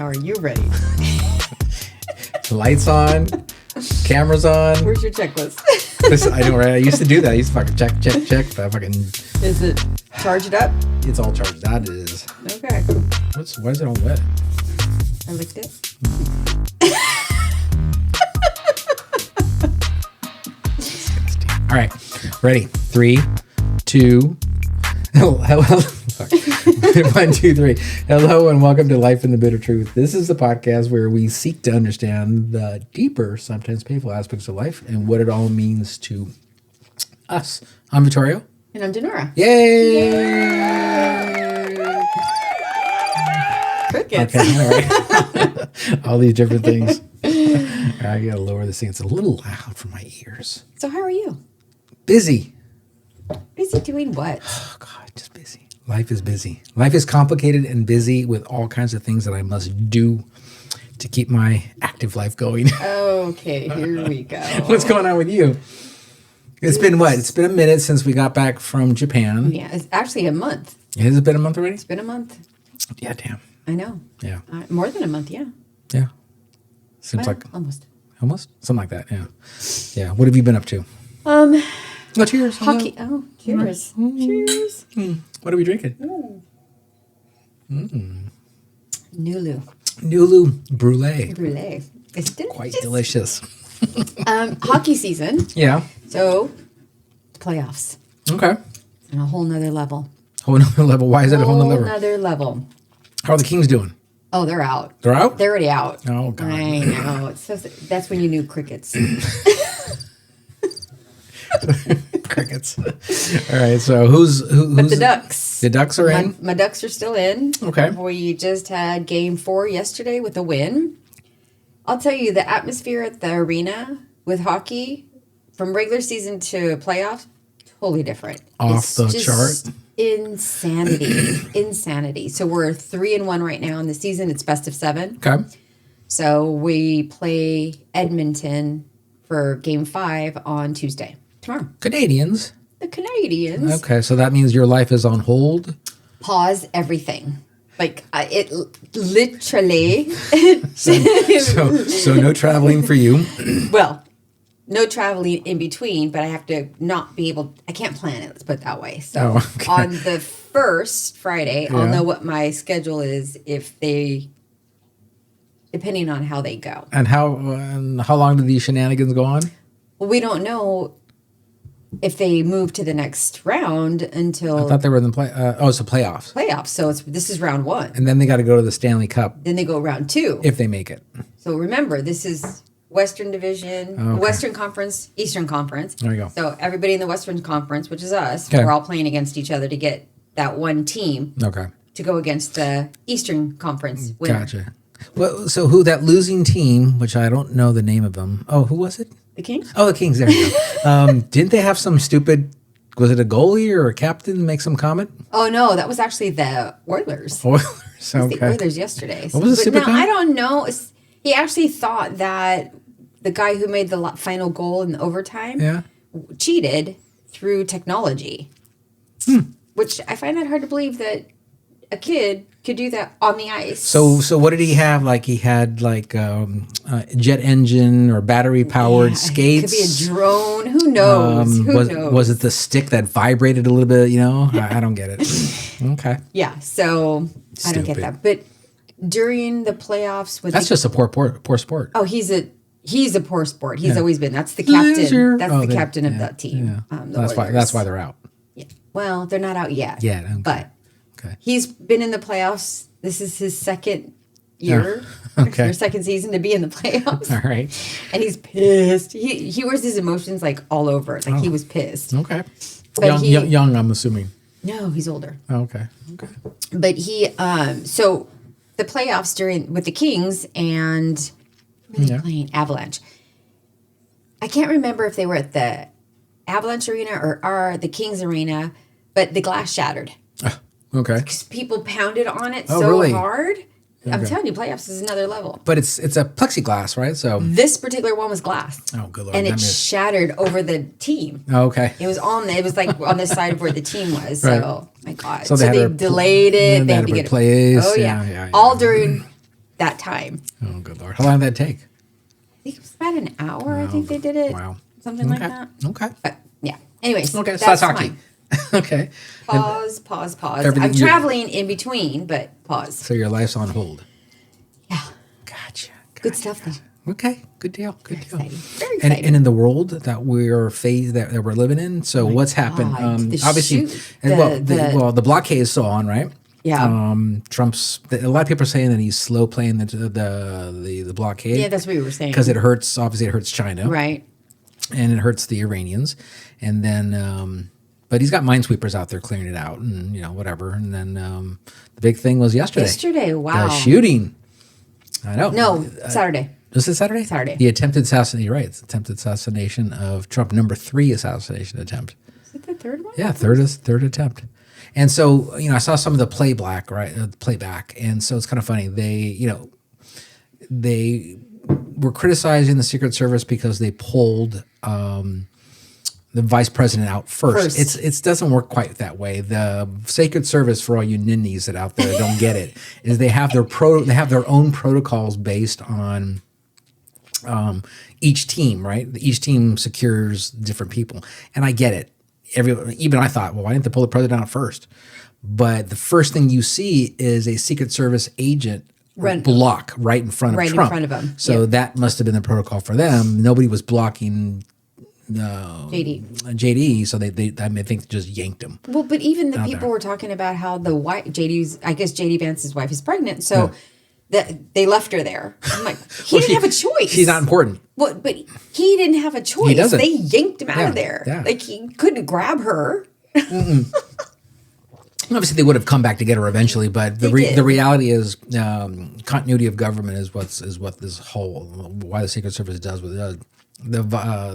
How are you ready? Lights on, cameras on. Where's your checklist? I know, right? I used to do that. I used to fucking check. But Is it charged up? it's all charged. That is. Okay. Why is it all wet? I licked it. Disgusting. All right, ready? 3, 2. Hello. Fuck. 1, 2, 3. Hello and welcome to Life in the Bitter Truth. This is the podcast where we seek to understand the deeper, sometimes painful aspects of life and what it all means to us. I'm Vittorio. And I'm Dinorah. Yay! Crickets. Okay, all right. All these different things. I gotta lower this thing. It's a little loud for my ears. So how are you? Busy. Busy doing what? Oh God, just busy. Life is busy. Life is complicated and busy with all kinds of things that I must do to keep my active life going. Okay, here we go. What's going on with you? It's been what? It's been a minute since we got back from Japan. Yeah, it's actually a month. Has it been a month already? It's been a month. Yeah, damn. I know. Yeah. More than a month, yeah. Yeah. Seems Well, like almost. something like that. Yeah. Yeah. What have you been up to? Um, Oh, cheers. hockey. Oh, cheers. Cheers. What are we drinking? Nulu. Nulu Brulee. Brulee. It's delicious. Quite delicious. Hockey season. Yeah. So, playoffs. Okay. On a whole nother level. Whole nother level. Why is that a whole nother level? Nother level. How are the Kings doing? Oh, they're out. They're out? They're already out. Oh, God. I know. It's so, that's when you knew crickets. Crickets. All right. So who's But the Ducks. The Ducks are in? My Ducks are still in. Okay. We just had game 4 yesterday with a win. I'll tell you, the atmosphere at the arena with hockey, from regular season to playoffs, totally different. Off the chart. Insanity. So we're 3-1 right now in the season. It's best of 7. Okay. So we play Edmonton for game 5 on Tuesday. Tomorrow. Canadians. The Canadians. Okay. So that means your life is on hold. Pause everything. Like it literally. So no traveling for you. Well, no traveling in between, but I have to not be able. I can't plan it. Let's put it that way. So on the first Friday, I'll know what my schedule is depending on how they go. And how long do these shenanigans go on? Well, we don't know if they move to the next round until I thought they were in the it's the playoffs. playoffs. So this is round 1. And then they got to go to the Stanley Cup Then they go round 2. if they make it. So remember, this is Western Division, Okay. Western Conference, Eastern Conference. There you go. So everybody in the Western Conference, which is us, Okay. we're all playing against each other to get that one team Okay. to go against the Eastern Conference winner. Gotcha. Well, so that losing team, which I don't know the name of them. Oh, who was it? The Kings? Oh, the Kings. There you go. Didn't they have some stupid? Was it a goalie or a captain make some comment? Oh no, that was actually the Oilers. Oilers. It was the Okay. Oilers yesterday. What was the stupid now, comment? I don't know. He actually thought that the guy who made the final goal in the overtime Yeah. cheated through technology. Which I find that hard to believe that a kid could do that on the ice. So what did he have? Like he had jet engine or battery powered skates. It could be a drone. Who knows? Who knows? Was it the stick that vibrated a little bit? You know, I don't get it. Okay. Yeah. So I don't get Stupid. that. But during the playoffs, with That's just a poor sport. oh, he's a poor sport. He's always been. That's the captain. Loser. That's the captain of that team. Yeah. The That's Oilers. why they're out. Yeah. Well, they're not out yet. Yeah. Okay. But Okay. he's been in the playoffs. This is his second year, Okay. or second season to be in the playoffs. All right. And he's pissed. He wears his emotions like all over. Like he was pissed. Okay. But Young, I'm assuming. No, he's older. Oh, okay. Okay. But so the playoffs with the Kings and who were they playing? Avalanche. I can't remember if they were at the Avalanche arena or the Kings arena, but the glass shattered. Okay. Because people pounded on it really? hard. I'm telling you, playoffs is another level. But it's a plexiglass, right? So. This particular one was glass. Oh, good Lord. And it shattered over the team. Oh, okay. It was like on the side of where the team was. Right. So, my God. So So they they had to delayed it. They had to get replace. it. Oh, yeah. All during that time. Oh, good Lord. How long did that take? I think it was about an hour. I think they did it. Wow. Something like that. Okay. But yeah. Anyways. Okay, so that's hockey. mine. Okay. Pause. I'm traveling in between, but pause. So your life's on hold. Yeah. Gotcha. Good stuff, though. Okay. Good deal. Good deal. Exciting. Very exciting. And in the world that we're that we're living in, so what's happened? Obviously, the blockade is still on, right? Yeah. Trump's. A lot of people are saying that he's slow playing the blockade. Yeah, that's what we were saying. Because it hurts. Obviously, it hurts China, right? And it hurts the Iranians. And then, but he's got minesweepers out there clearing it out, and whatever. And then the big thing was yesterday. Yesterday, wow. The shooting. I know. No, Saturday. Was it Saturday? Saturday. The attempted assassination. You're right. It's attempted assassination of Trump. Number 3 assassination attempt. Is it the third one? Yeah, third attempt. And so, I saw some of the playback, and so it's kind of funny. They were criticizing the Secret Service because they pulled the vice president out first. It doesn't work quite that way. The Secret Service, for all you ninnies that out there don't get it, is they have their own protocols based on each team, right? Each team secures different people, and I get it. Even I thought, well, why didn't they pull the president out first? But the first thing you see is a Secret Service agent block right in front of Trump. Right in front of him. So that must have been the protocol for them. Nobody was blocking JD, so they I think just yanked him. Well, but even the people were talking about how the wife, JD Vance's wife is pregnant, so they left her there. I'm like, he didn't have a choice. She's not important. Well, but he didn't have a choice. He doesn't. They yanked him out of there. Yeah. Like he couldn't grab her. Obviously, they would have come back to get her eventually, but the reality is continuity of government is what this whole why the Secret Service does what it does. The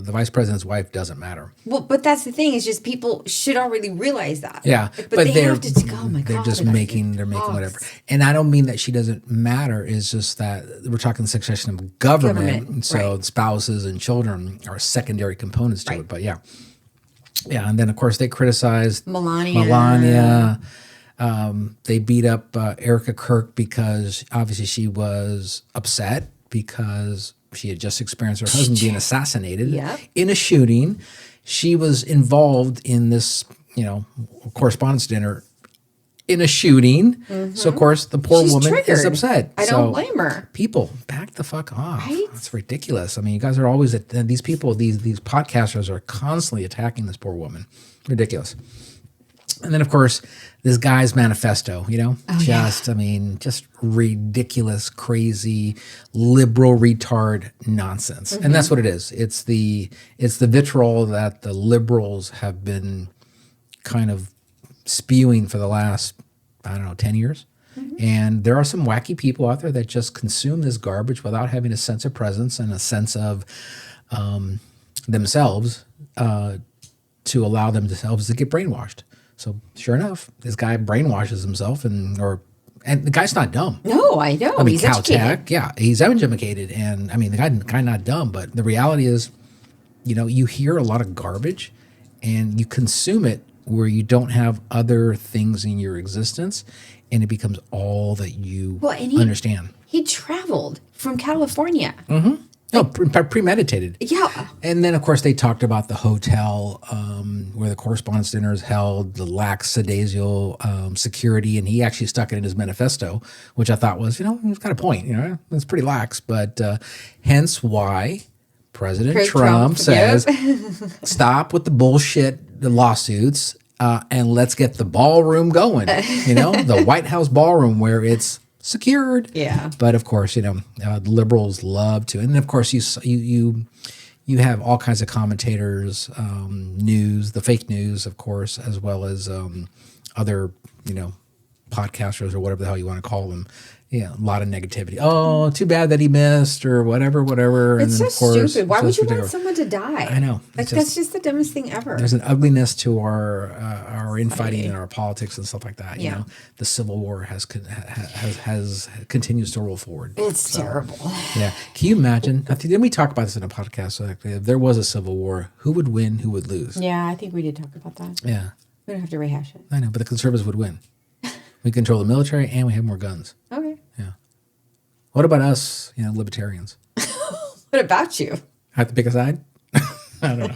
vice president's wife doesn't matter. Well, but that's the thing is just people should already realize that. Yeah, but they have to. Oh my God, they're just making whatever. And I don't mean that she doesn't matter. It's just that we're talking succession of government. So right. Spouses and children are secondary components to it. But yeah. And then of course they criticized Melania. They beat up Erica Kirk because obviously she was upset because she had just experienced her husband being assassinated in a shooting. She was involved in this, correspondence dinner in a shooting. Mm-hmm. So, of course, the poor woman is upset. I don't blame her. People, back the fuck off. Right? That's ridiculous. I mean, you guys are always, these people, these podcasters are constantly attacking this poor woman. Ridiculous. And then, of course, this guy's manifesto, just ridiculous, crazy, liberal retard nonsense. Mm-hmm. And that's what it is. It's the vitriol that the liberals have been kind of spewing for the last, 10 years. Mm-hmm. And there are some wacky people out there that just consume this garbage without having a sense of presence and a sense of themselves to allow themselves to get brainwashed. So sure enough, this guy brainwashes himself, and the guy's not dumb. No, I know. I mean, he's educated. Yeah, he's educated, and I mean, the guy not dumb. But the reality is, you hear a lot of garbage, and you consume it where you don't have other things in your existence, and it becomes all that you understand. He traveled from California. Mm-hmm. No, premeditated. Yeah. And then, of course, they talked about the hotel where the correspondence dinner is held, the lax sedazio security, and he actually stuck it in his manifesto, which I thought was, he's got a point. It's pretty lax, but hence why President Trump says, stop with the bullshit, the lawsuits, and let's get the ballroom going. The White House ballroom where it's secured. Yeah. But of course, the liberals love to, and of course you have all kinds of commentators, news, the fake news, of course, as well as other podcasters or whatever the hell you want to call them. A lot of negativity. Oh, too bad that he missed or whatever. It's and so of course, stupid. Why would you want someone to die? I know. That's just the dumbest thing ever. There's an ugliness to our infighting and our politics and stuff like that. Yeah. The Civil War has continues to roll forward. It's terrible. Yeah. Can you imagine? Didn't we talk about this in a podcast? So if there was a Civil War, who would win? Who would lose? Yeah, I think we did talk about that. Yeah. We don't have to rehash it. I know, but the conservatives would win. We control the military and we have more guns. Okay. Yeah. What about us, libertarians? What about you? I have to pick a side? I don't know.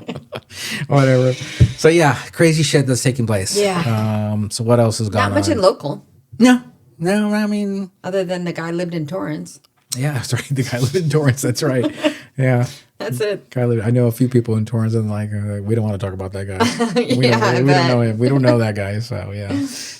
Whatever. So yeah, crazy shit that's taking place. Yeah. So what else has gone on? Not much in local. No, I mean. Other than the guy lived in Torrance. Yeah, that's right. The guy lived in Torrance. That's right. Yeah. That's it. I know a few people in Torrance and we don't want to talk about that guy. We don't know him. We don't know that guy. So yeah.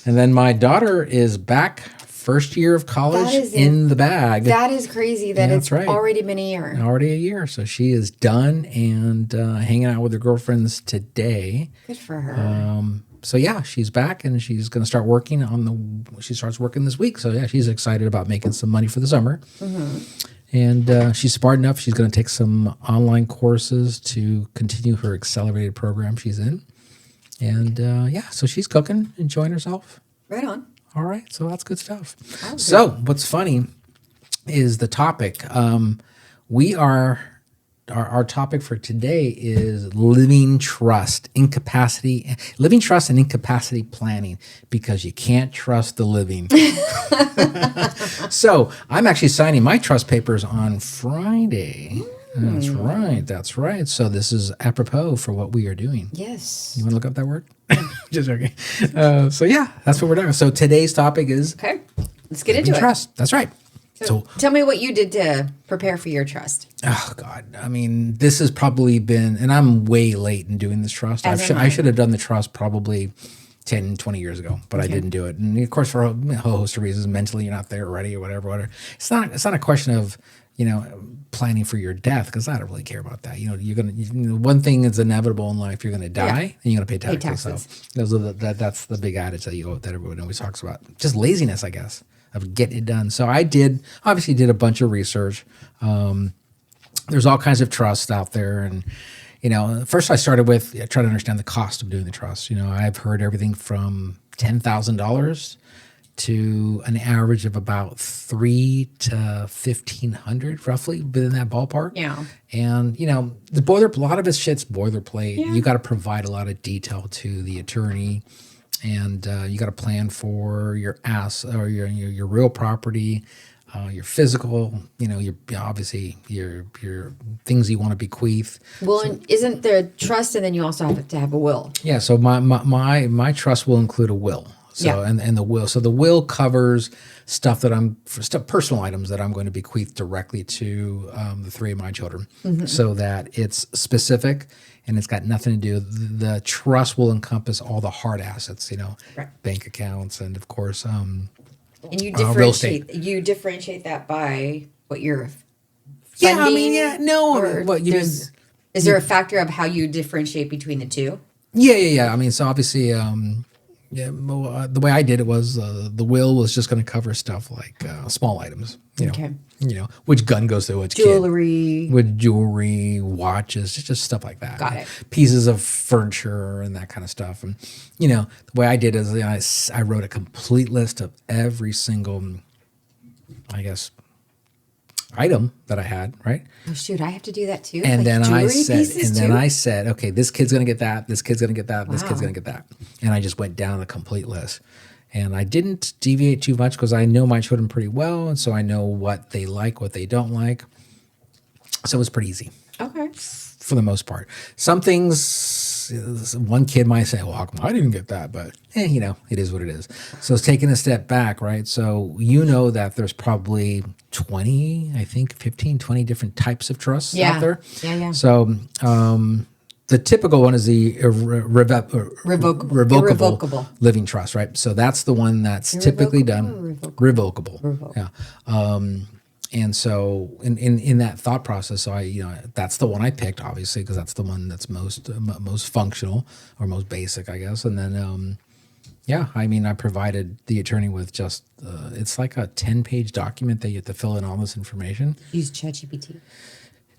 And then my daughter is back. First year of college in the bag. That is crazy that it's already been a year. Already a year. So she is done and hanging out with her girlfriends today. Good for her. So yeah, she's back and she's going to start working she starts working this week. So yeah, she's excited about making some money for the summer. Mm-hmm. And she's smart enough. She's going to take some online courses to continue her accelerated program she's in. And so she's cooking, enjoying herself. Right on. All right, so that's good stuff. So what's funny is the topic. Our topic for today is living trust and incapacity planning, because you can't trust the living. So I'm actually signing my trust papers on Friday. That's right. So this is apropos for what we are doing. Yes. You want to look up that word? Just okay. So yeah, that's what we're doing. So today's topic is let's get into trust. it. That's right. So tell me what you did to prepare for your trust. Oh God, I mean, this has probably been, and I'm way late in doing this trust. I should have done the trust probably 10, 20 years ago, but I didn't do it. And of course, for a whole host of reasons, mentally you're not there ready or whatever. It's not a question of planning for your death, because I don't really care about that. You're gonna. One thing is inevitable in life: you're gonna die, and you're gonna pay taxes. So that's the big adage that everyone always talks about. Just laziness, I guess, of getting it done. So I obviously did a bunch of research. There's all kinds of trusts out there, and first I started with trying to understand the cost of doing the trust. I've heard everything from $10,000 to an average of about $300 to $1,500, roughly within that ballpark. Yeah. And a lot of this shit's boilerplate. Yeah. You got to provide a lot of detail to the attorney, and you got to plan for your your real property, your physical. Your obviously your things you want to bequeath. Well, and isn't there a trust, and then you also have to have a will? Yeah. So my trust will include a will. So and the will. So the will covers stuff personal items that I'm going to bequeath directly to the three of my children, so that it's specific and it's got nothing to do. The trust will encompass all the hard assets, bank accounts, and of course, and you real estate. You differentiate that by what you're funding. Is there a factor of how you differentiate between the two? Yeah. I mean, so obviously. The way I did it was the will was just going to cover stuff like small items, which gun goes to which jewelry, watches, just stuff like that. Got it. Pieces of furniture and that kind of stuff. And the way I did is I wrote a complete list of every single, I guess, item that I had, right? Oh shoot, I have to do that too. And then I said, okay, this kid's gonna get that, this kid's gonna get that, this kid's gonna get that. And I just went down a complete list. And I didn't deviate too much because I know my children pretty well, and so I know what they like, what they don't like. So it was pretty easy. Okay. For the most part. Some things, one kid might say, well, how come I didn't get that? But, it is what it is. So it's taking a step back, right? So that there's probably 15, 20 different types of trusts out there. Yeah. So the typical one is the revocable living trust, right? So that's the one that's typically done. Revocable. Yeah. And so in that thought process, so that's the one I picked, obviously, because that's the one that's most functional or most basic, I guess. And then, I provided the attorney with just, it's like a 10-page document that you have to fill in all this information. Use ChatGPT.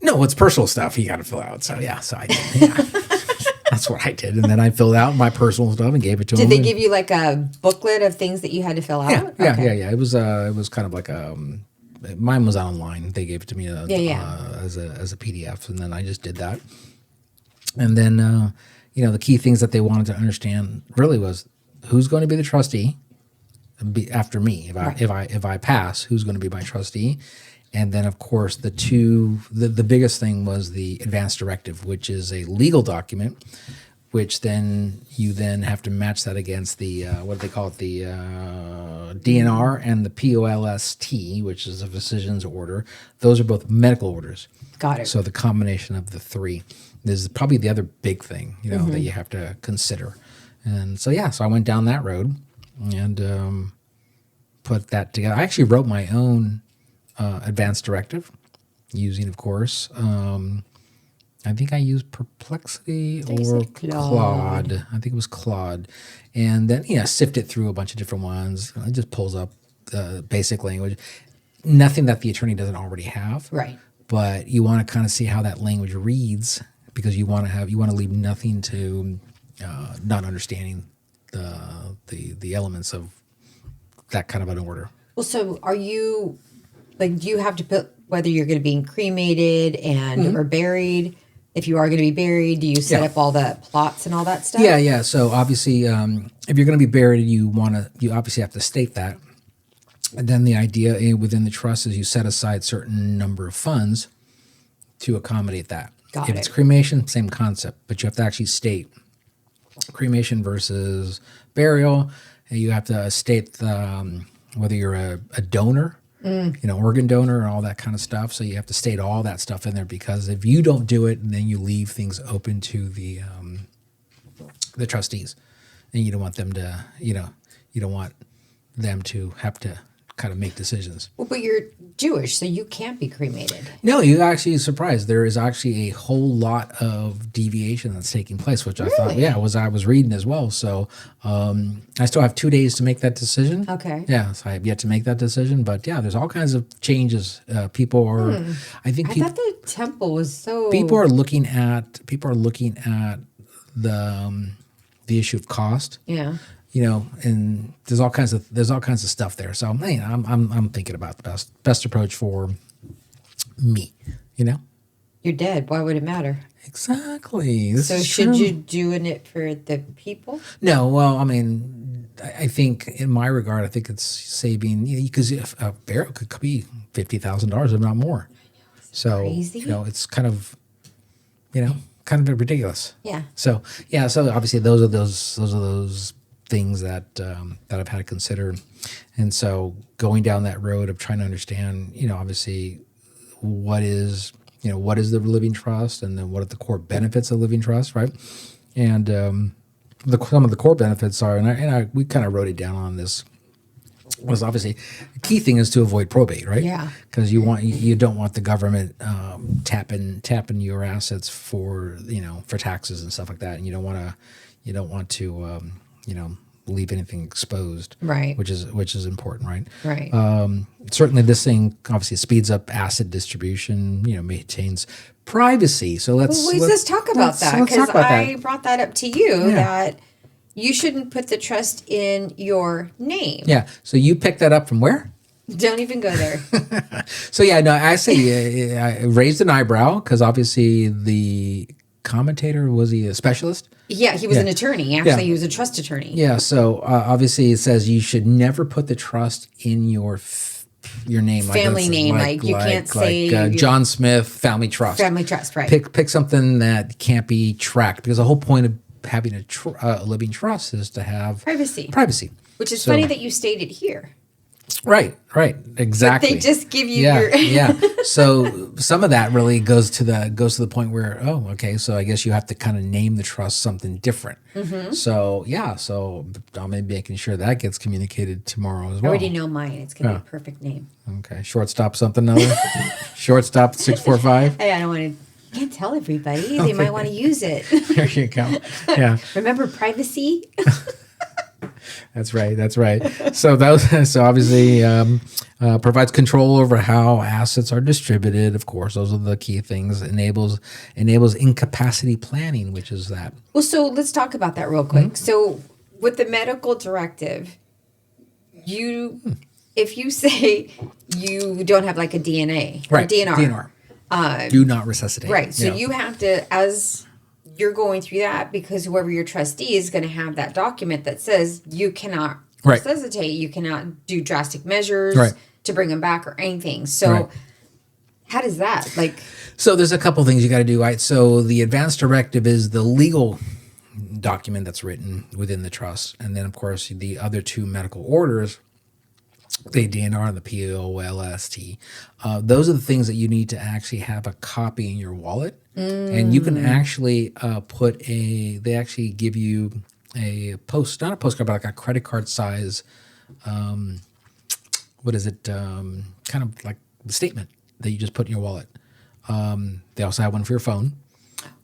No, it's personal stuff you got to fill out. So, so I did. Yeah. That's what I did. And then I filled out my personal stuff and gave it to him. Did they give you like a booklet of things that you had to fill out? Yeah. It was kind of like mine was online. They gave it to me as a PDF, and then I just did that. And then the key things that they wanted to understand really was who's going to be the trustee after me if I pass, who's going to be my trustee, And then, of course, the biggest thing was the advance directive, which is a legal document, which then you have to match that against the, what do they call it, the DNR and the POLST, which is a physician's order. Those are both medical orders. Got it. So the combination of the three is probably the other big thing, that you have to consider. And so, so I went down that road and put that together. I actually wrote my own advance directive using, of course, I think I used Perplexity or Claude. I think it was Claude. And then, sift it through a bunch of different ones. It just pulls up basic language. Nothing that the attorney doesn't already have. Right. But you want to kind of see how that language reads, because you want to leave nothing to not understanding the elements of that kind of an order. Well, so are you, do you have to put whether you're going to be cremated and or buried? If you are going to be buried, do you set up all the plots and all that stuff? Yeah. So obviously, if you're going to be buried, you obviously have to state that. And then the idea within the trust is you set aside certain number of funds to accommodate that. If it's cremation, same concept, but you have to actually state cremation versus burial. And you have to state whether you're a donor, organ donor and all that kind of stuff. So you have to state all that stuff in there, because if you don't do it, then you leave things open to the trustees, and you don't want them to, you don't want them to have to kind of make decisions. Well, but you're Jewish, so you can't be cremated. No, you actually surprised. There is actually a whole lot of deviation that's taking place, which I thought, I was reading as well. So I still have 2 days to make that decision. Okay. Yeah, so I have yet to make that decision, but there's all kinds of changes. People are, I thought the temple was so. People are looking at the issue of cost. Yeah. And there's all kinds of stuff there. So I'm thinking about the best approach for me. You're dead. Why would it matter? Exactly. So should you doing it for the people? No. Well, I mean, I think in my regard, I think it's saving, because if a burial could be $50,000, if not more. So crazy. It's kind of ridiculous. Yeah. So obviously those are those things that I've had to consider. And so going down that road of trying to understand, obviously what is the living trust, and then what are the core benefits of living trust, right? And some of the core benefits are, we kind of wrote it down on this, was obviously the key thing is to avoid probate, right? Yeah. Because you don't want the government tapping your assets for taxes and stuff like that, and you don't want to leave anything exposed, right? Which is important, right? Right. Certainly, this thing obviously speeds up asset distribution. Maintains privacy. So let's talk about that, because I brought that up to you that you shouldn't put the trust in your name. Yeah. So you picked that up from where? Don't even go there. So I say I raised an eyebrow, because obviously the commentator, was he a specialist? Yeah, he was an attorney. Actually, he was a trust attorney. Yeah, so obviously it says you should never put the trust in your name, family name. You can't say John Smith Family Trust. Family Trust, right? Pick something that can't be tracked, because the whole point of having a living trust is to have privacy. Which is funny that you stated here. Right, exactly. But they just give you your So some of that really goes to the point where, so I guess you have to kind of name the trust something different. Mm-hmm. So I'm maybe making sure that gets communicated tomorrow as well. I already know mine. It's gonna be a perfect name. Okay, shortstop something other. Shortstop 645. Hey, I don't want to. You can't tell everybody. They might want to use it. There you go. Yeah. Remember privacy. That's right. So obviously provides control over how assets are distributed. Of course, those are the key things. Enables incapacity planning, which is that. Well, so let's talk about that real quick. Mm-hmm. So with the medical directive, if you say you don't have like a DNA, right? DNR. Do not resuscitate. Right. So you have to, as you're going through that, because whoever your trustee is going to have that document that says you cannot resuscitate, you cannot do drastic measures to bring them back or anything. So How does that So there's a couple things you got to do, right? So the advance directive is the legal document that's written within the trust. And then, of course, the other two medical orders, the DNR and the POLST. Those are the things that you need to actually have a copy in your wallet. And you can actually they actually give you not a postcard, but like a credit card size, kind of like the statement that you just put in your wallet. They also have one for your phone.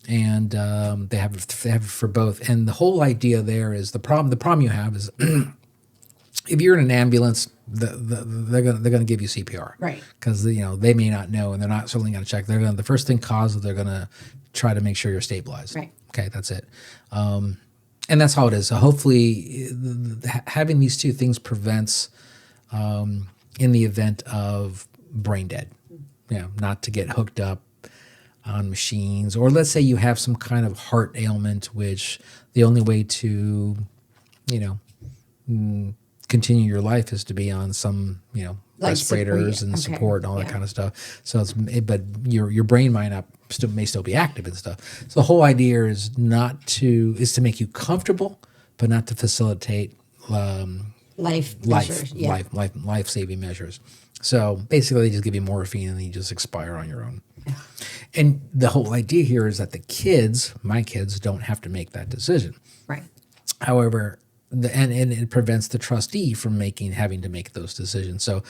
And they have it for both. And the whole idea there is the problem you have is if you're in an ambulance, they're gonna give you CPR, right? Because they may not know, and they're not certainly gonna check. The first thing cause they're gonna try to make sure you're stabilized. Right. Okay, that's it. And that's how it is. So hopefully, having these two things prevents, in the event of brain dead, not to get hooked up on machines, or let's say you have some kind of heart ailment, which the only way to, continue your life is to be on some, respirators and support and all that kind of stuff. So but your brain may still be active and stuff. So the whole idea is to make you comfortable, but not to facilitate life-saving measures. So basically, they just give you morphine and you just expire on your own. Yeah. And the whole idea here is that my kids, don't have to make that decision. Right. However, and it prevents the trustee from having to make those decisions. So,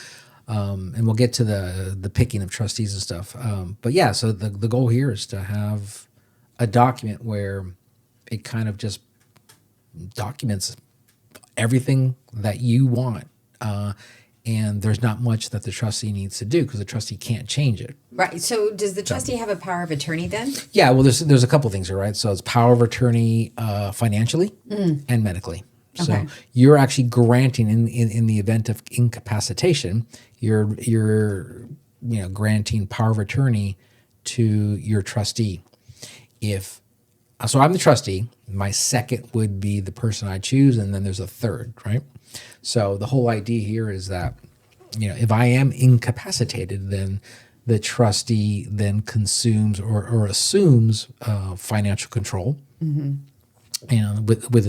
and we'll get to the picking of trustees and stuff. But yeah, so the goal here is to have a document where it kind of just documents everything that you want. And there's not much that the trustee needs to do because the trustee can't change it. Right. So does the trustee have a power of attorney then? Yeah. Well, there's a couple things here, right? So it's power of attorney financially and medically. So you're actually granting in the event of incapacitation, you're granting power of attorney to your trustee. So I'm the trustee, my second would be the person I choose, and then there's a third, right? So the whole idea here is that, if I am incapacitated, then the trustee then consumes or assumes financial control, within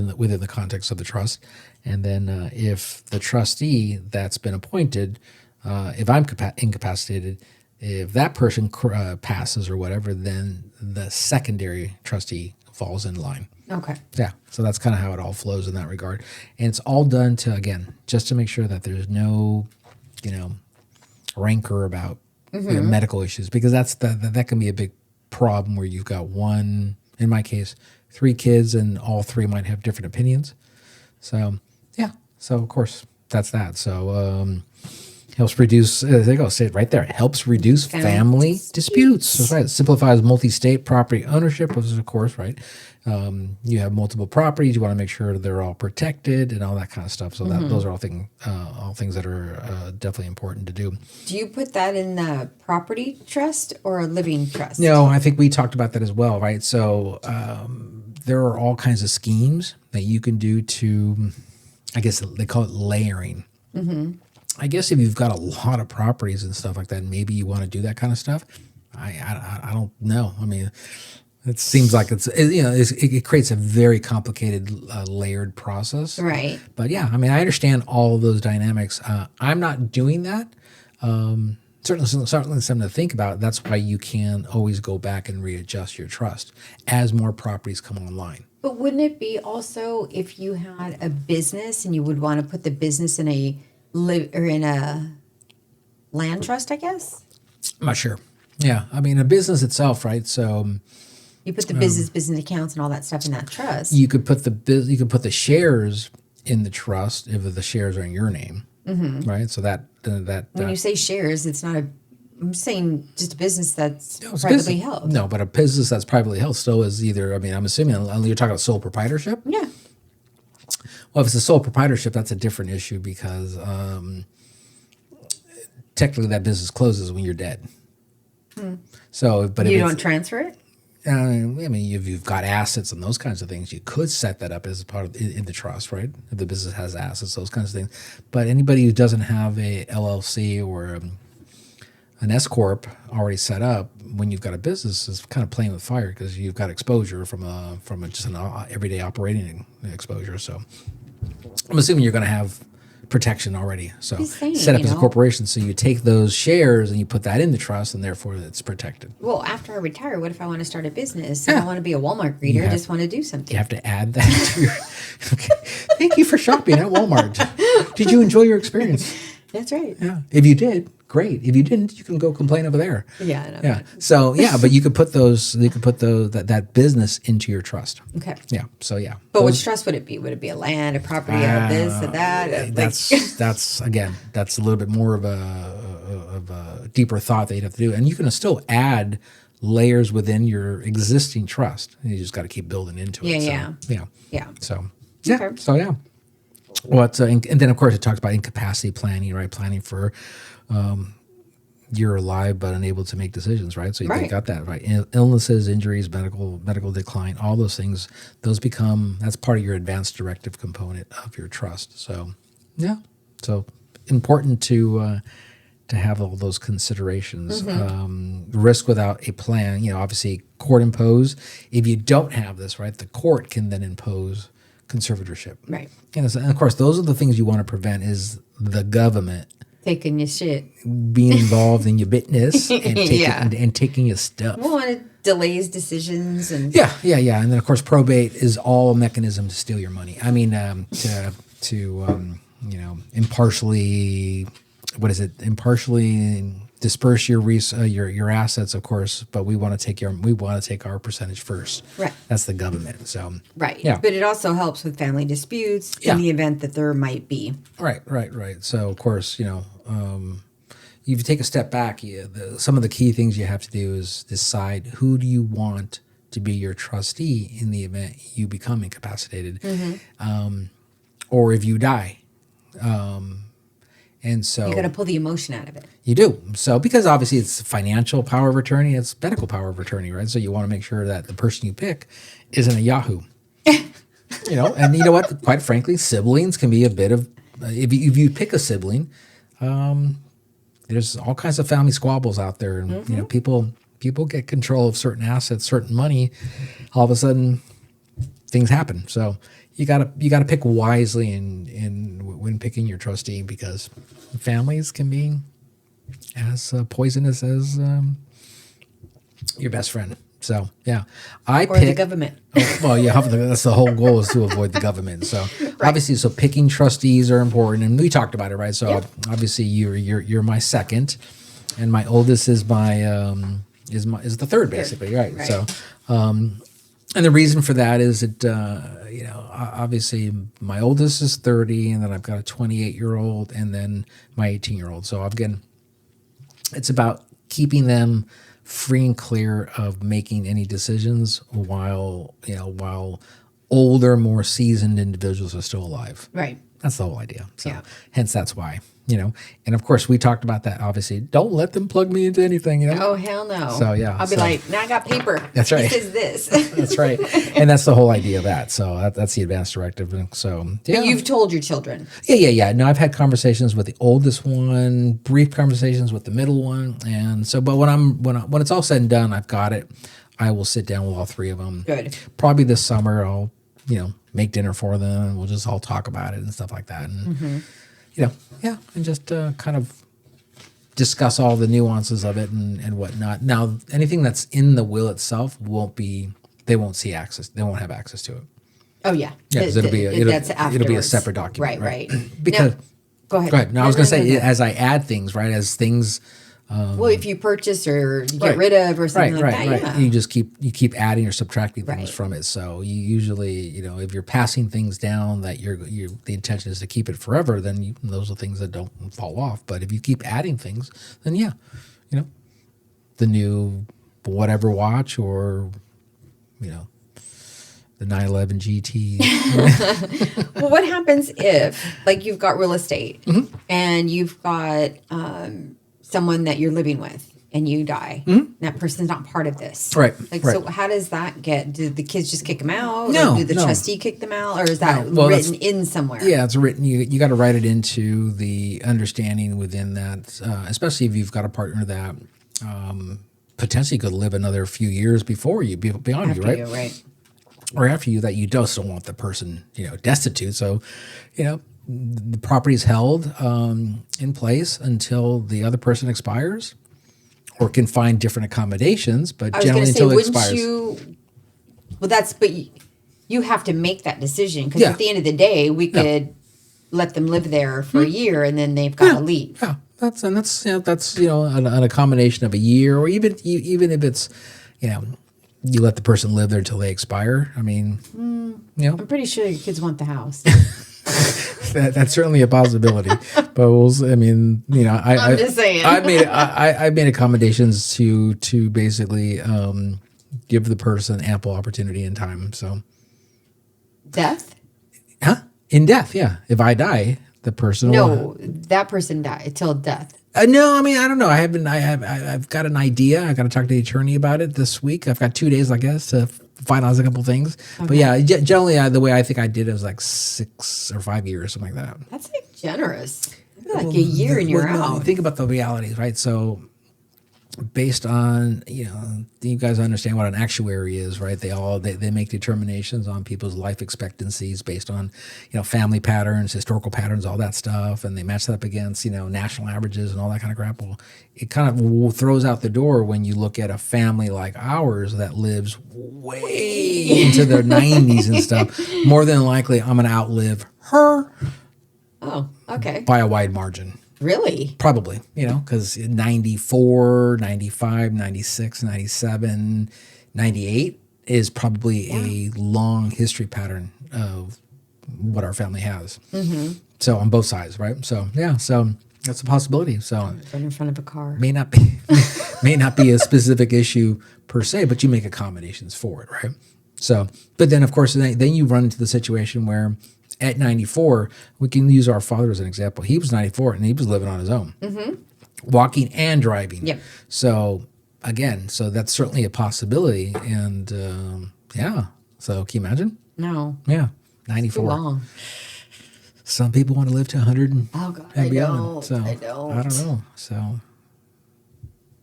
the context of the trust. And then if the trustee that's been appointed, if I'm incapacitated, if that person passes or whatever, then the secondary trustee falls in line. Okay. Yeah. So that's kind of how it all flows in that regard. And it's all done just to make sure that there's no, rancor about medical issues, because that can be a big problem where you've got one, in my case, 3 kids, and all 3 might have different opinions. So, yeah. So, of course, that's that. So, helps reduce, there you go, say it right there. It helps reduce family disputes. That's right. It simplifies multi-state property ownership, which is, of course, right. You have multiple properties. You want to make sure they're all protected and all that kind of stuff. So those are all things that are definitely important to do. Do you put that in the property trust or a living trust? No, I think we talked about that as well, right? So there are all kinds of schemes that you can do to, I guess they call it layering. I guess if you've got a lot of properties and stuff like that, maybe you want to do that kind of stuff. I don't know. I mean, it seems like it creates a very complicated layered process. Right. But yeah, I mean, I understand all of those dynamics. I'm not doing that. Certainly something to think about. That's why you can always go back and readjust your trust as more properties come online. But wouldn't it be also if you had a business and you would want to put the business in a land trust, I guess? I'm not sure. Yeah, I mean, a business itself, right? So you put the business accounts and all that stuff in that trust. You could put the shares in the trust if the shares are in your name, right? So that when you say shares, it's not I'm saying just a business that's privately held. No, but a business that's privately held still is either. I mean, I'm assuming you're talking about sole proprietorship. Yeah. Well, if it's a sole proprietorship, that's a different issue because technically that business closes when you're dead. So, but you don't transfer it. I mean, if you've got assets and those kinds of things, you could set that up as a part of in the trust, right? If the business has assets, those kinds of things. But anybody who doesn't have a LLC or an S corp already set up when you've got a business is kind of playing with fire because you've got exposure from just an everyday operating exposure. So I'm assuming you're going to have protection already. So Just saying, set up you as a know? corporation. So you take those shares and you put that in the trust, and therefore it's protected. Well, after I retire, what if I want to start a business? I Yeah. don't want to be a Walmart greeter. I have- just want to do something. You have to add that to your. Okay. Thank you for shopping at Walmart. Did you enjoy your experience? That's right. Yeah. If you did, great. If you didn't, you can go complain over there. Yeah. I know. Yeah. So yeah, but you could put that business into your trust. Okay. Yeah. So yeah. But Those- which trust would it be? Would it be a land, a property, a this, a that? that's again, that's a little bit more of a deeper thought that you'd have to do, and you can still add layers within your existing trust. You just got to keep building into it. Yeah, Yeah. yeah. So yeah. Okay. So yeah. And then of course it talks about incapacity planning, right? Planning for you're alive but unable to make decisions, right? So you Right. got that right. Illnesses, injuries, medical decline, all those things. That's part of your advanced directive component of your trust. So yeah. So important to have all those considerations. Risk without a plan, obviously court impose. If you don't have this, right, the court can then impose conservatorship. Right. And of course, those are the things you want to prevent is the government Taking your shit. being involved in your business and taking, Yeah. and taking your stuff. Well, and it delays decisions and Yeah. And then of course, probate is all a mechanism to steal your money. I mean, impartially, impartially disperse your assets, of course, but we want to take our percentage first. Right. That's the government. So right. Yeah. But it also helps with family disputes Yeah. in the event that there might be. Right. So of course, if you take a step back, some of the key things you have to do is decide who do you want to be your trustee in the event you become incapacitated, or if you die. And so You got to pull the emotion out of it. you do. So because obviously it's financial power of attorney, it's medical power of attorney, right? So you want to make sure that the person you pick isn't a Yahoo. And you know what? Quite frankly, siblings can be a bit of, if you pick a sibling, there's all kinds of family squabbles out there. And, people get control of certain assets, certain money. All of a sudden, things happen. So you gotta pick wisely when picking your trustee because families can be as poisonous as your best friend. So yeah, Or the government. Well, yeah, that's the whole goal is to avoid the government. So obviously, so picking trustees are important, and we talked about it, right? So obviously, you're my second, and my oldest is is the third, basically, right? Right. So, and the reason for that is that obviously my oldest is 30, and then I've got a 28-year-old, and then my 18-year-old. So again, it's about keeping them free and clear of making any decisions while older, more seasoned individuals are still alive. Right. That's the whole idea. So Yeah. hence that's why, and of course we talked about that. Obviously, don't let them plug me into anything, Oh, hell no. So, yeah, I'll be so- like, now I got paper. That's right. This is this. That's right. And that's the whole idea of that. So that's the advanced directive. And so yeah. But you've told your children. Yeah. No, I've had conversations with the oldest one, brief conversations with the middle one, and so. But when it's all said and done, I've got it. I will sit down with all three of them. Good. Probably this summer, I'll make dinner for them, and we'll just all talk about it and stuff like that, and and just kind of discuss all the nuances of it and whatnot. Now, anything that's in the will itself they won't see access. They won't have access to it. Oh, yeah. Yeah, because That's it'll be a afterwards. separate document. Right. Because Now, go ahead. go ahead. No, I was No, going to say no. as I add things, right? As things. Well, if you purchase or you get Right. rid of or something like that, Right. yeah. You just keep adding or subtracting things Right. from it. So you usually, if you're passing things down that the intention is to keep it forever, then those are things that don't fall off. But if you keep adding things, then the new whatever watch or the 911 GT. Well, what happens if, you've got real estate Mm-hmm. and you've got someone that you're living with and you die. That person's not part of this. Right. Like, right. so how does that get? Do the kids just kick them out? No, Or do the no. trustee kick them out? Or is that No. Well, written in somewhere? Yeah, it's written. You got to write it into the understanding within that, especially if you've got a partner that potentially could live another few years before you, beyond After you, right? you, right. Or after you, that you just don't want the person, destitute. So, the property is held in place until the other person expires, or can find different accommodations, but I was generally going to say, until it wouldn't expires. you? Well, but you have to make that decision because Yeah. at the end of the day, we could let them live there for a year and then they've got to leave. Yeah, that's a combination of a year, or even if it's, you let the person live there until they expire. I mean, I'm pretty sure your kids want the house. that's certainly a possibility. But I'm just saying. I made accommodations to basically give the person ample opportunity and time. So, Death? in death, yeah. If I die, the person will. No, that person died till death. No, I don't know. I've got an idea. I got to talk to the attorney about it this week. I've got 2 days, I guess, to finalize a couple things. Okay. But yeah, generally, the way I think I did it was like 6 or 5 years, something like that. That's like generous. Like a year and you're out. Think about the realities, right? So, based on you guys understand what an actuary is, right? They make determinations on people's life expectancies based on family patterns, historical patterns, all that stuff, and they match that up against national averages and all that kind of crap. Well, it kind of throws out the door when you look at a family like ours that lives way into their 90s and stuff. More than likely, I'm going to outlive her. Oh, okay. By a wide margin. Really? Probably, because 94, 95, 96, 97, 98 is probably a long history pattern of what our family has. Mm-hmm. So on both sides, right? So, yeah, so that's a possibility. So Run in front of a car. May not be a specific issue per se, but you make accommodations for it, right? So, but then of course, then you run into the situation where at 94, we can use our father as an example. He was 94 and he was living on his own, walking and driving. Yep. So again, that's certainly a possibility. And yeah, so can you imagine? No. Yeah, 94. Too long. Some people want to live to 100 and beyond. So I don't. I don't know. So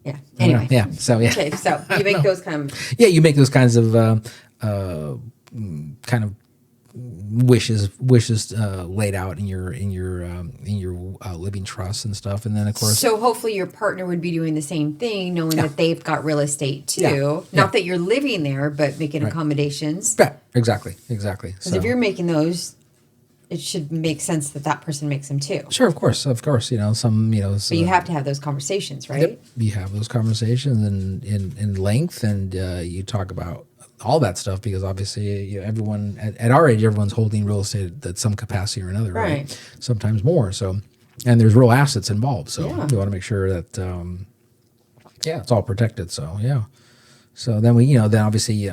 yeah. Anyway. Yeah. So yeah. Okay. So you make those kind of. Yeah, you make those kinds of kind of wishes laid out in your living trust and stuff, and then of course. So hopefully your partner would be doing the same thing, knowing that they've got real estate too. Yeah. Not that you're living there, but making accommodations. Yeah, exactly. Because if you're making those, it should make sense that person makes them too. Sure, of course. But you have to have those conversations, right? Yep. You have those conversations in length, and you talk about all that stuff, because obviously everyone at our age, everyone's holding real estate at some capacity or another, right? Sometimes more. So, and there's real assets involved. So you want to make sure that it's all protected. So yeah. So then then obviously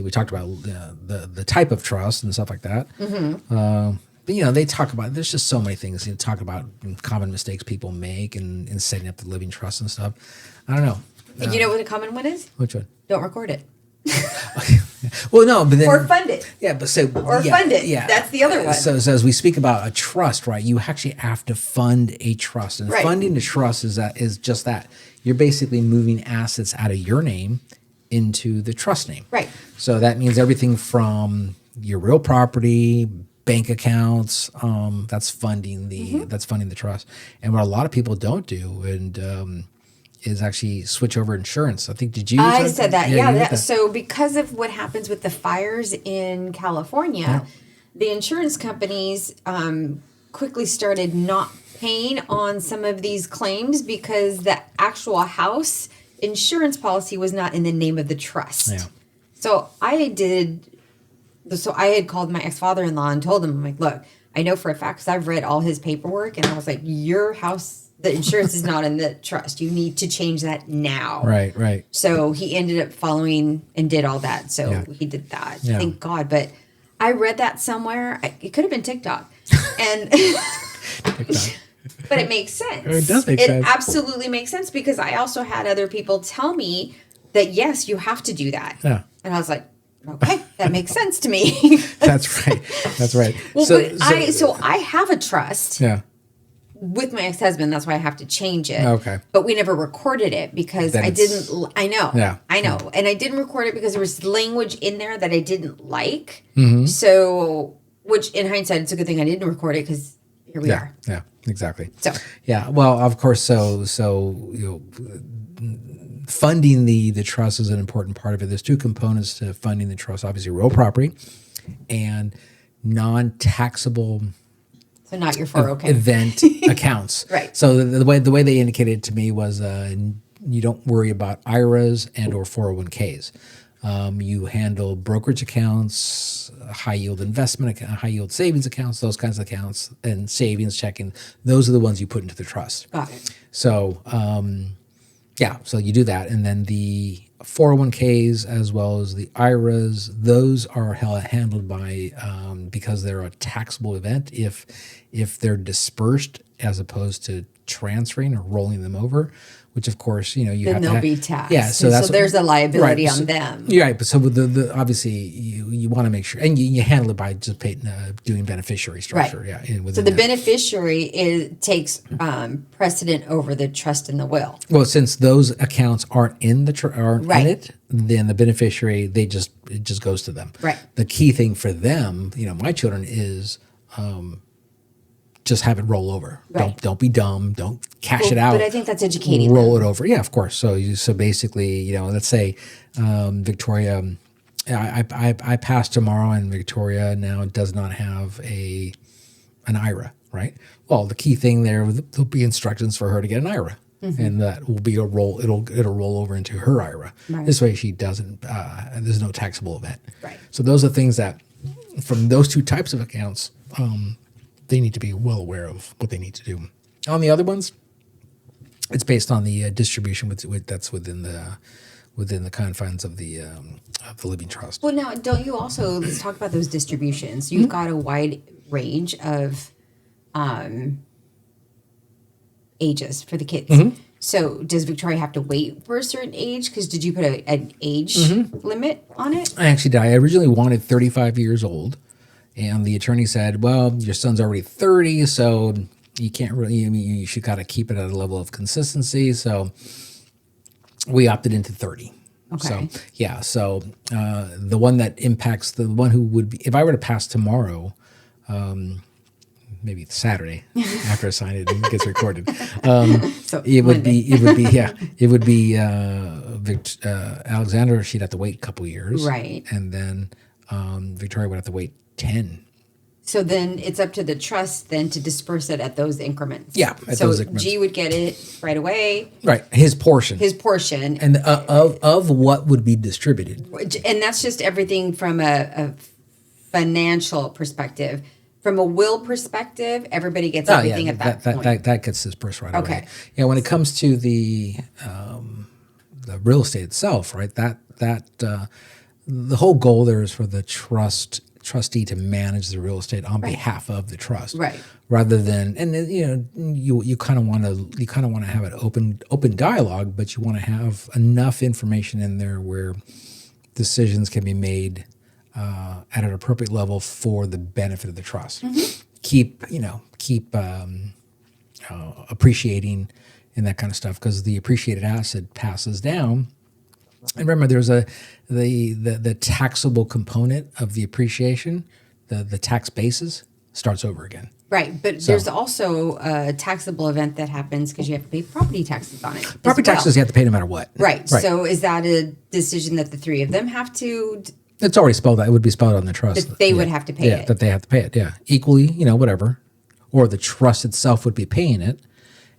we talked about the type of trust and stuff like that. Mm-hmm. But they talk about, there's just so many things talk about common mistakes people make in setting up the living trust and stuff. I don't know. You know what a common one is? Which one? Don't record it. Well, no, but then or fund it. Yeah, but so fund it. Yeah, that's the other one. So as we speak about a trust, right? You actually have to fund a trust, and funding the trust is just that. You're basically moving assets out of your name into the trust name. Right. So that means everything from your real property, bank accounts. That's funding the trust. And what a lot of people don't do, and is actually switch over insurance. I think, did you? I said that. Yeah. So because of what happens with the fires in California, the insurance companies quickly started not paying on some of these claims because the actual house insurance policy was not in the name of the trust. Yeah. So I had called my ex-father-in-law and told him, I'm like, look, I know for a fact, because I've read all his paperwork, and I was like, your house, the insurance is not in the trust. You need to change that now. Right. So he ended up following and did all that. So he did that. Yeah. Thank God. But I read that somewhere. It could have been TikTok. And but But it makes sense. It does make sense. It absolutely makes sense because I also had other people tell me that, yes, you have to do that. Yeah. And I was like, okay, that makes sense to me. That's right. That's right. Well, so I have a trust. Yeah. With my ex-husband, that's why I have to change it. Okay. But we never recorded it because I know. Yeah. I know. And I didn't record it because there was language in there that I didn't like. Mm-hmm. So, which in hindsight, it's a good thing I didn't record it because here we are. Yeah, exactly. So. Yeah, well, of course, so funding the trust is an important part of it. There's two components to funding the trust, obviously real property and non-taxable So not your 401k. event accounts. Right. So the way they indicated it to me was you don't worry about IRAs and or 401ks. You handle brokerage accounts, high yield investment account, high yield savings accounts, those kinds of accounts, and savings checking. Those are the ones you put into the trust. Got it. So so you do that, and then the 401ks as well as the IRAs, those are handled by because they're a taxable event if they're dispersed as opposed to transferring or rolling them over, which of course you then have they'll to be taxed. Yeah, so there's a liability on so, them. Right, but so with the obviously you want to make sure, and you handle it by just doing beneficiary structure. Right. Yeah. So the beneficiary takes precedent over the trust and the will. Well, since those accounts aren't in Right. in it, then the beneficiary it just goes to them. Right. The key thing for them, my children, is just have it roll over. Right. Don't be dumb. Don't cash it out. But I think that's educating Roll them. it over. Yeah, of course. So basically, let's say Victoria, I pass tomorrow, and Victoria now does not have an IRA, right? Well, the key thing there'll be instructions for her to get an IRA. Mm-hmm. And that will be it'll roll over into her IRA. Right. This way she doesn't, there's no taxable event. Right. So those are things that from those two types of accounts, they need to be well aware of what they need to do. On the other ones, it's based on the distribution that's within the confines of the living trust. Well, now, don't you also, let's talk about those distributions. You've got a wide range of ages for the kids. Mm-hmm. So does Victoria have to wait for a certain age? Because did you put an age limit on it? I actually did. I originally wanted 35 years old. And the attorney said, well, your son's already 30, so you can't really, you should kind of keep it at a level of consistency. So we opted into 30. Okay. So, the one that impacts, the one who would be, if I were to pass tomorrow, maybe Saturday after I sign it and it gets recorded, it would be Alexandra. She'd have to wait a couple years. Right. And then Victoria would have to wait 10. So then it's up to the trust then to disperse it at those increments. Yeah, at those increments. G would get it right away. Right, his portion. And of what would be distributed. And that's just everything from a financial perspective. From a will perspective, everybody gets everything at that point. That gets dispersed right away. Okay. Yeah, when it comes to the real estate itself, right? The whole goal there is for the trustee to manage the real estate on behalf of the trust, right? Rather than, and you kind of want to have an open dialogue, but you want to have enough information in there where decisions can be made at an appropriate level for the benefit of the trust. Mm-hmm. Keep appreciating and that kind of stuff, because the appreciated asset passes down. And remember, there's the taxable component of the appreciation, the tax basis starts over again. Right, but there's also a taxable event that happens because you have to pay property taxes on it. Property taxes you have to pay no matter what. Right. So is that a decision that the three of them have to? It's already spelled out. It would be spelled out in the trust. That they would have to pay it. That they have to pay it, equally, whatever. Or the trust itself would be paying it.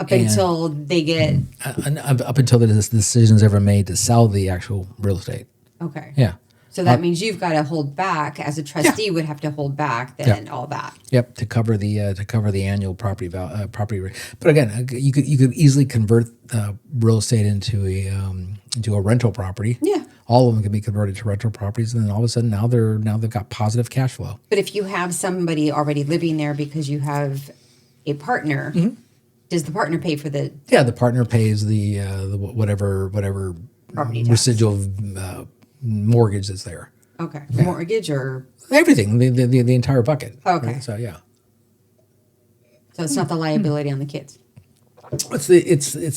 Up until they get... up until the decision is ever made to sell the actual real estate. Okay. Yeah. So that means you've got to hold back, as a trustee would have to hold back then all that. Yep, to cover the annual property rate. But again, you could easily convert real estate into a rental property. Yeah. All of them can be converted to rental properties, and then all of a sudden now they've got positive cash flow. But if you have somebody already living there because you have a partner, Does the partner pay for the the partner pays the whatever property tax? residual mortgage that's there. Okay. Mortgage or Everything, the entire bucket. Okay. Right? So yeah. So it's not the liability on the kids. It's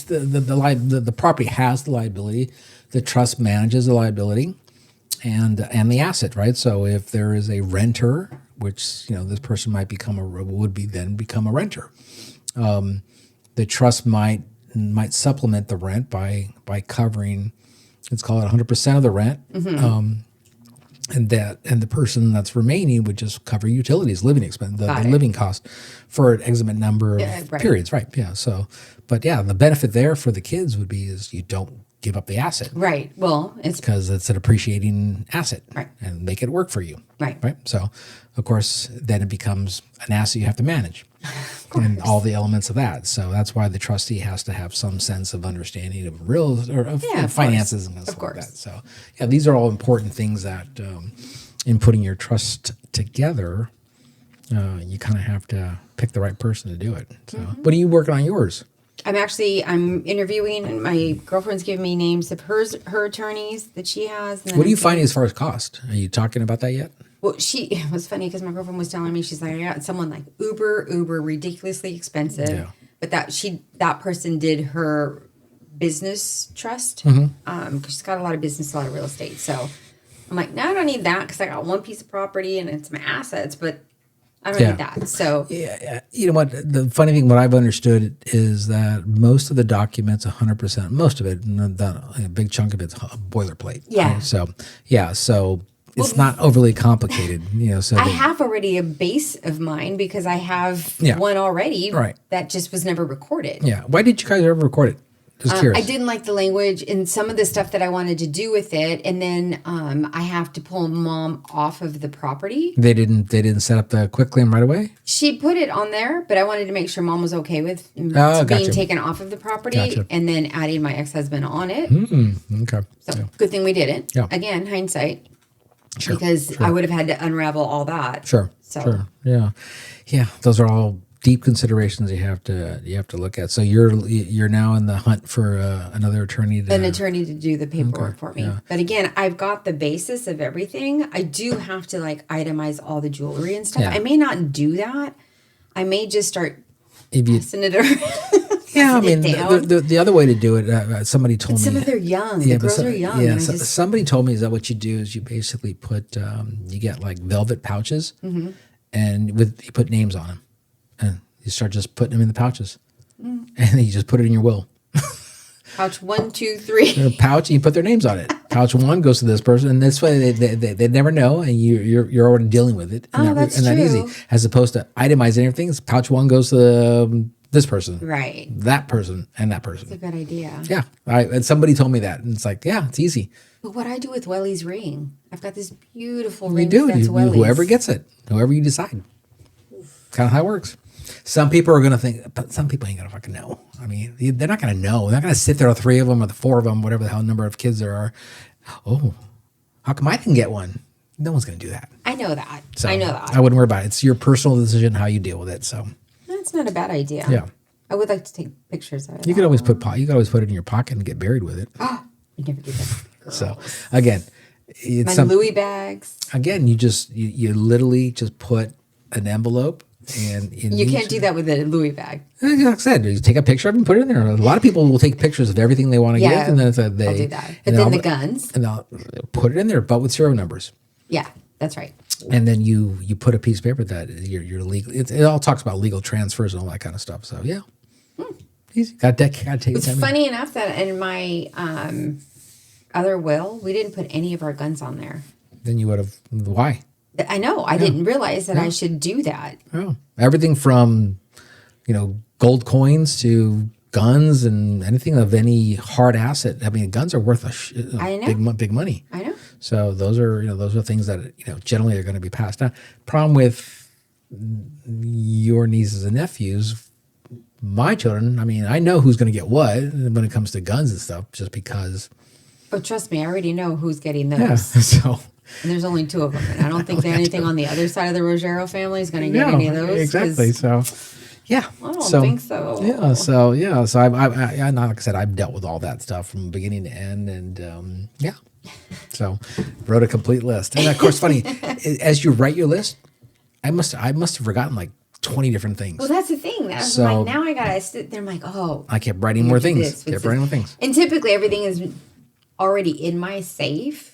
the property has the liability. The trust manages the liability and the asset, right? So if there is a renter, which this person might become a renter, the trust might supplement the rent by covering, let's call it 100% of the rent, and the person that's remaining would just cover utilities, living expense, the living cost for an exorbitant number of periods, right? Yeah. So, but the benefit there for the kids would be is you don't give up the asset, Right. Well, it's because it's an appreciating asset, Right. and make it work for you, right. right? So, of course, then it becomes an asset you have to manage, and all the elements of that. So that's why the trustee has to have some sense of understanding of of finances and stuff like that. So, these are all important things that in putting your trust together, you kind of have to pick the right person to do it. So, what are you working on yours? I'm interviewing, and my girlfriend's giving me names of her attorneys that she has. And What are you finding as far as cost? Are you talking about that yet? Well, it was funny because my girlfriend was telling me, she's like, I got someone like uber ridiculously expensive, but that person did her business trust because she's got a lot of business, a lot of real estate. So I'm like, no, I don't need that because I got one piece of property and it's my assets, but I don't need that. So you know what? The funny thing, what I've understood is that most of the documents, 100%, most of it, a big chunk of it's boilerplate. Yeah. Right? So it's not overly complicated. So I have already a base of mine because I have one already that just was never recorded. Yeah. Why did you guys ever record it? Just curious. I didn't like the language and some of the stuff that I wanted to do with it, and then I have to pull Mom off of the property. They didn't set up the quitclaim right away? She put it on there, but I wanted to make sure Mom was okay with being taken off of the property, and then adding my ex-husband on it. Okay. So good thing we didn't. Yeah. Again, hindsight. Sure. Because I would have had to unravel all that. Sure. So. Sure. Yeah. Yeah. Those are all deep considerations you have to look at. So you're now in the hunt for another attorney to do the paperwork for me. Yeah. But again, I've got the basis of everything. I do have to itemize all the jewelry and stuff. Yeah. I may not do that. I may just start passing it around. Yeah, I mean, the other way to do it, somebody told me. Some of they're young. The girls are young. Yeah, somebody told me is that what you do is you basically put, you get like velvet pouches, and you put names on them. And you start just putting them in the pouches. And then you just put it in your will. Pouch 1, 2, 3. Pouch, and you put their names on it. Pouch 1 goes to this person, and this way they never know, and you're already dealing with it. And that's that true. easy. As opposed to itemizing everything, pouch 1 goes to this person. Right. That person and that person. That's a good idea. Yeah. And somebody told me that, and it's like, yeah, it's easy. But what I do with Welly's ring, I've got this beautiful ring. You do. Whoever gets it, whoever you decide. Kind of how it works. Some people are going to think, but some people ain't going to fucking know. I mean, they're not going to know. They're not going to sit there, 3 of them or the 4 of them, whatever the hell number of kids there are. Oh, how come I didn't get one? No one's going to do that. I know that. So I wouldn't worry about it. It's your personal decision how you deal with it. So that's not a bad idea. Yeah. I would like to take pictures of it. You could always put it in your pocket and get buried with it. I never do that. So again, it's my Louis bags. Again, you literally just put an envelope. And you can't do that with a Louis bag. Like I said, you take a picture of it and put it in there. A lot of people will take pictures of everything they want to give, and then I'll do that. But then the guns, and they'll put it in there, but with serial numbers. Yeah, that's right. And then you put a piece of paper that you're legal. It all talks about legal transfers and all that kind of stuff. So yeah, easy. Got to take time. It's funny enough that in my other will, we didn't put any of our guns on there. Then you would have. Why? I know. I didn't realize that I should do that. Oh, everything from, gold coins to guns and anything of any hard asset. I mean, guns are worth big money. I know. So those are things that generally are going to be passed down. Problem with your nieces and nephews, my children. I mean, I know who's going to get what when it comes to guns and stuff, just because. Oh, trust me, I already know who's getting those. Yeah. So. And there's only 2 of them, and I don't think that anything on the other side of the Roggero family is going to get any of those. Exactly. So, yeah. I don't think so. Yeah. So I not like I said, I've dealt with all that stuff from beginning to end, and yeah. So wrote a complete list, and of course, funny as you write your list, I must have forgotten like 20 different things. Well, that's the thing. That's So- like, now I gotta sit there. I'm like, oh, I kept writing more things. this, Kept writing more things. and typically everything is already in my safe.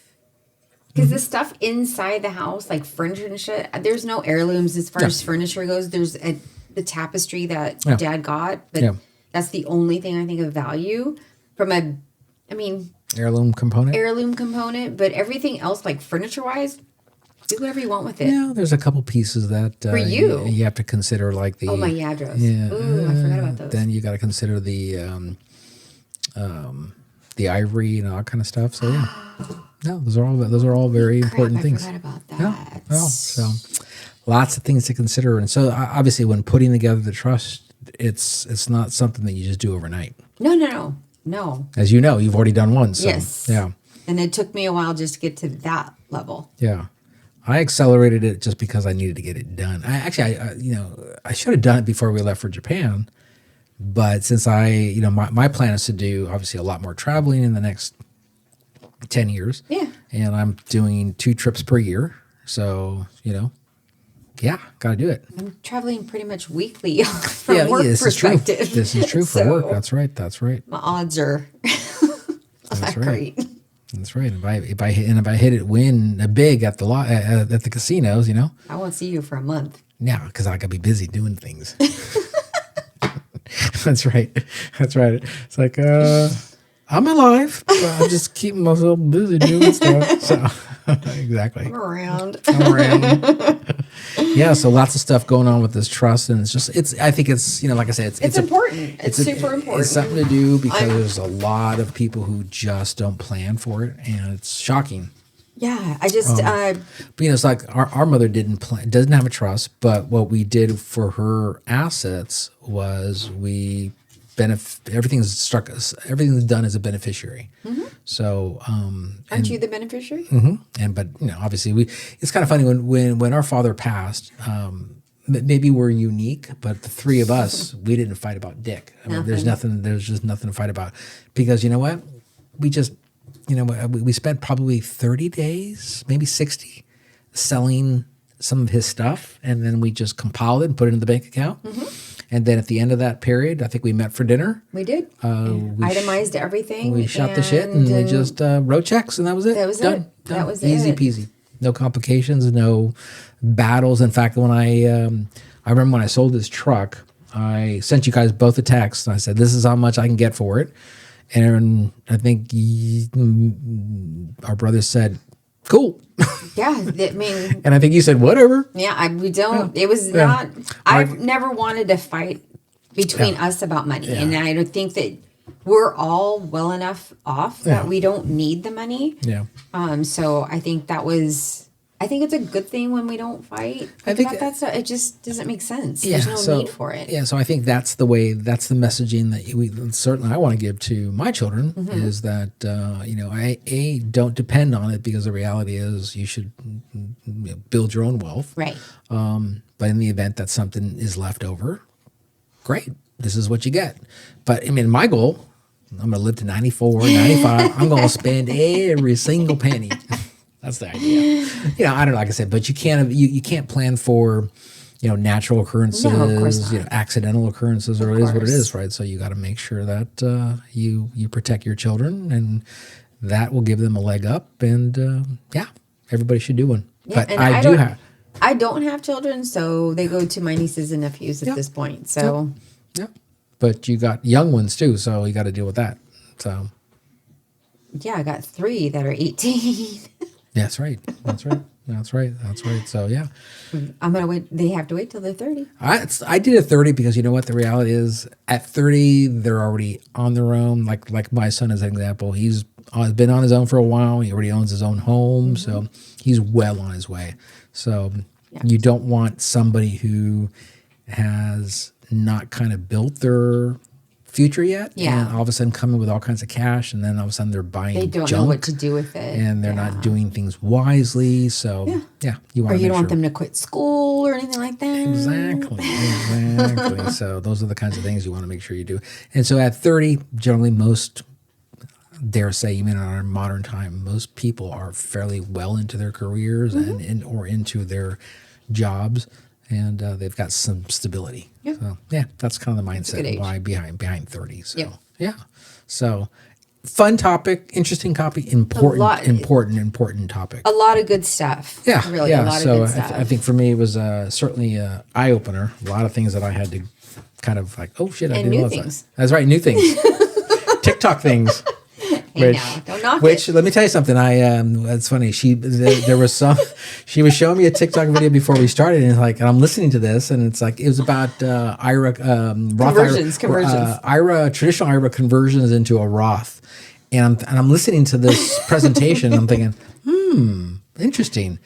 Because the stuff inside the house, like furniture and shit, there's no heirlooms as far as furniture goes. There's the tapestry that Dad got, but that's the only thing I think of value from Heirloom component. But everything else, like furniture-wise, do whatever you want with it. Yeah, there's a couple pieces that For you. you have to consider, like the My Yadros. Yeah, Ooh, I forgot about those. Then you got to consider the ivory and all that kind of stuff. So yeah. No, those are all very important things. I forgot about that. Yeah. Well, so lots of things to consider, and so obviously when putting together the trust, it's not something that you just do overnight. No. As you know, you've already done one. So, Yes. Yeah. And it took me a while just to get to that level. Yeah. I accelerated it just because I needed to get it done. I should have done it before we left for Japan, but since my plan is to do obviously a lot more traveling in the next 10 years. Yeah. And I'm doing 2 trips per year. So, got to do it. I'm traveling pretty much weekly from work perspective. This is true for work. That's right. My odds are not great. That's right. If I win a big at the casinos, I won't see you for a month. Yeah, because I gotta be busy doing things. That's right. It's like I'm alive, but I'm just keeping myself busy doing stuff. So exactly. I'm around. Yeah, so lots of stuff going on with this trust, and I think it's like I said, it's important. It's super important. It's something to do because there's a lot of people who just don't plan for it, and it's shocking. Yeah, I just but it's like our mother doesn't have a trust, but what we did for her assets was everything's done as a beneficiary. Mm-hmm. So aren't you the beneficiary? Mm-hmm. But obviously it's kind of funny when our father passed. Maybe we're unique, but the 3 of us, we didn't fight about Dick. I mean, there's just nothing to fight about, because you know what, we just we spent probably 30 days, maybe 60, selling some of his stuff, and then we just compiled it and put it in the bank account. Mm-hmm. And then at the end of that period, I think we met for dinner. We did. We itemized everything. We shot the shit, and we just wrote checks, and that was it. That was Done. That was easy it. peasy. No complications, no battles. In fact, when I remember when I sold this truck, I sent you guys both a text. And I said, "This is how much I can get for it." And I think our brother said, "Cool." Yeah, I mean, and I think you said, "Whatever." Yeah, we don't. It was not. I've never wanted to fight between us about money, and I don't think that we're all well enough off that we don't need the money. Yeah. So I think I think it's a good thing when we don't fight. I think it just doesn't make sense. Yeah, There's no need for it. Yeah, so I think that's the messaging that certainly I want to give to my children, is that, I don't depend on it, because the reality is you should build your own wealth. Right. But in the event that something is left over, great. This is what you get. But I mean, my goal, I'm going to live to 94, 95. I'm going to spend every single penny. That's the idea. I don't know, like I said, but you can't plan for, natural occurrences, No, of course not. accidental occurrences, or it is what it is, right? So you got to make sure that you protect your children, and that will give them a leg up. And everybody should do one. Yeah, but and I don't have children, so they go to my nieces and nephews at this point. So, but you got young ones too, so you got to deal with that. So, yeah, I got 3 that are 18. That's right. So yeah, I'm gonna wait. They have to wait till they're 30. I did a 30 because you know what, the reality is at 30 they're already on their own. Like my son as an example, he's been on his own for a while. He already owns his own home, so he's well on his way. So you don't want somebody who has not kind of built their future yet. Yeah. And all of a sudden coming with all kinds of cash, and then all of a sudden they're buying They don't junk, know what to do with it. and they're not doing things wisely. So you want Or to you make don't want sure. them to quit school or anything like that. Exactly. So those are the kinds of things you want to make sure you do. And so at 30, generally most, dare say, even in our modern time, most people are fairly well into their careers and or into their jobs, and they've got some stability. Yep. So that's kind of the mindset age. why behind 30. So Yep. So fun topic, interesting topic, important topic. A lot of good stuff. Yeah, Really, yeah. a lot So of good stuff. I think for me it was certainly an eye opener. A lot of things that I had to kind of like, oh shit, I And didn't new know things. That's right, new things, TikTok things. Hey, now, don't knock Which it. let me tell you something. It's funny. There was some. She was showing me a TikTok video before we started, and I'm listening to this, and it's like it was about IRA Roth Conversions. IRA traditional IRA conversions into a Roth, and I'm listening to this presentation, and I'm thinking, interesting,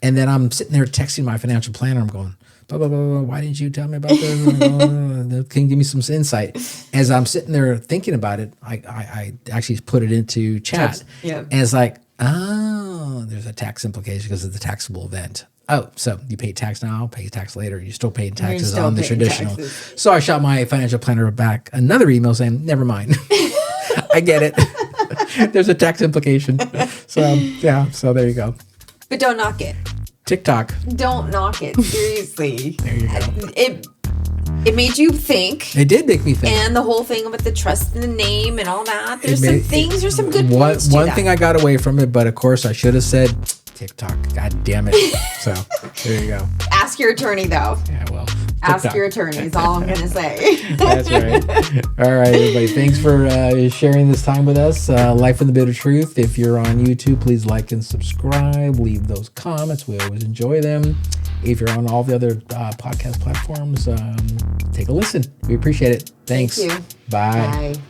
and then I'm sitting there texting my financial planner. I'm going, blah, blah, blah, blah. Why didn't you tell me about this? Can you give me some insight? As I'm sitting there thinking about it, I actually put it into chat. Yeah. And it's like, oh, there's a tax implication because it's a taxable event. Oh, so you pay tax now, pay tax later. You're still paying taxes still on the paying traditional. taxes. So I shot my financial planner back another email saying, never mind. I get it. There's a tax implication. So, so there you go. But don't knock it. TikTok. Don't knock it. Seriously. There you go. It made you think. It did make me think. And the whole thing about the trust in the name and all that. There's There's some good points to one that. thing I got away from it, but of course I should have said TikTok. God damn it. So there you go. Ask your attorney, though. Yeah, well. Ask TikTok. your attorney is all I'm going to say. That's right. All right, everybody. Thanks for sharing this time with us. Life in the Bitter Truth. If you're on YouTube, please like and subscribe. Leave those comments. We always enjoy them. If you're on all the other podcast platforms, take a listen. We appreciate it. Thanks. Thank you. Bye. Bye.